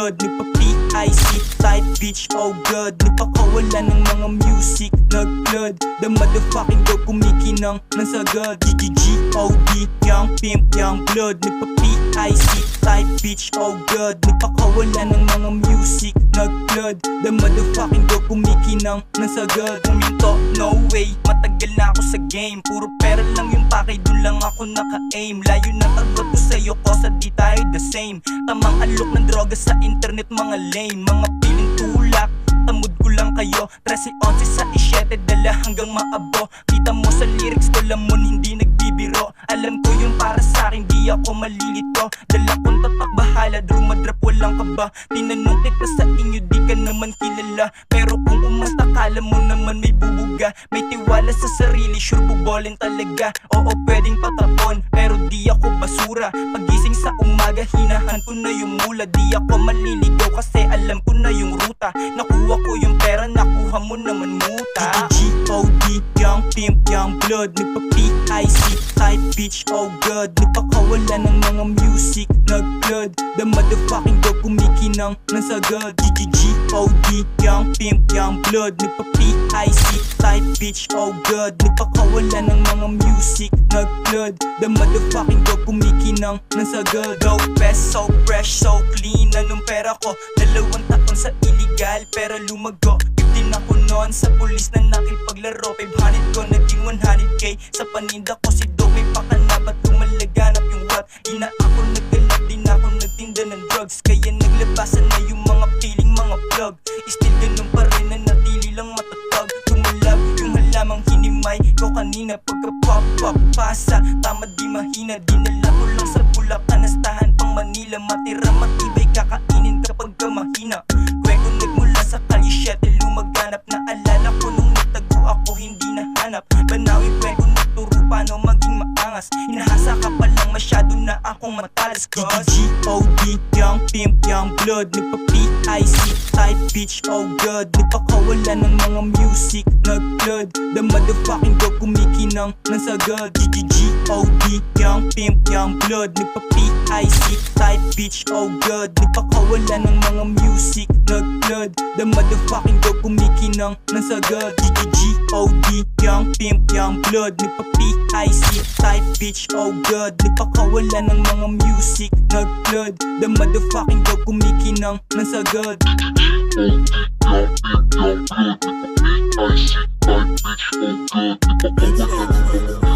blood, nagpa-PIC type bitch, oh god. Nagpakawala ng mga music, nag-blood. The motherfucking dog kumikinang ng sagad. GGOD, young pimp, young blood. Nagpa-PIC type bitch, oh god. Nagpakawala ng mga music, nag-blood. The motherfucking dog kumikinang ng sagad. Huminto, no way, matagal na ako sa game. Puro pera lang yung pakay, dun lang ako naka-aim. Layo ng agwat ko sa'yo, kosa di tayo the same. Tamang alok ng droga sa internet, mga lame. Mga piling tulak, tamod ko lang kayo. 13-11 sa isyete, dala hanggang maabo. Kita mo sa lyrics ko, lamon hindi nagbibiro. Alam ko yung para sa'kin, di ako malilito. Dala kong tatak, bahala, drumadrap, walang kaba. Tinanong kita sa inyo, di ka naman kilala. Pero kung umasta, kala mo naman may bubuga. May tiwala sa sarili, sure bubolin talaga. Oo, pwedeng patapon, pero di ako basura. Pagising sa umaga, hinahan ko na yung mula. Di ako maliligaw kasi alam ko na yung ruta. Nakuha ko yung pera, nakuha mo naman muta. GGOD, young pimp, young blood. Nagpa-PIC type bitch, oh god. Nagpakawala ng mga music, nag-blood. The motherfucking dog kumikinang ng sagad. GGOD, young pimp, young blood. Nagpa-PIC type bitch, oh god. Nagpakawala ng mga music, nag-blood. The motherfucking dog kumikinang ng sagad. Go best, so fresh, so clean. Anong pera ko? 2 taon sa illegal, pero lumago. 15 ako noon sa pulis na nakipaglaro. 500 ko naging 100k. Sa paninda ko si Dog may pakana. Ba't lumalaganap yung what? Di na ako naggalap, di na ako nagtinda ng drugs. Kaya naglabasan na yung mga feeling, mga plug. Still ganun pa rin na natili lang matatag. Tumalab yung halamang hinimay ko kanina. Pagka pop-pop pasa, tama di mahina. Dinala ko lang sa Bulacan, nastahan pang Manila. Matira matibay, kakainin kapag ka mahina. Kweko nagmula sa Kali 7, lumaganap. Naalala ko nung nagtago ako, hindi nahanap. Banawi kweko nagturo paano maging maangas. Hinahasa ka pa lang, masyado na akong matalas. GGOD, young pimp, young blood. Nagpa-PIC type bitch, oh god. Nagpakawala ng mga music, nag-blood. The motherfucking dog kumikinang ng sagad. GGOD, young pimp, young blood. Nagpa-PIC type bitch, oh god. Nagpakawala ng mga music, nag-blood. The motherfucking dog kumikinang ng sagad. GGOD, young pimp, young blood. Nagpa-PIC type bitch, oh god. Nagpakawala ng mga music, nag-blood. The motherfucking dog kumikinang ng sagad. Young pimp, young blood. Nagpa-PIC type bitch, oh god. Nagpakawala ng mga music,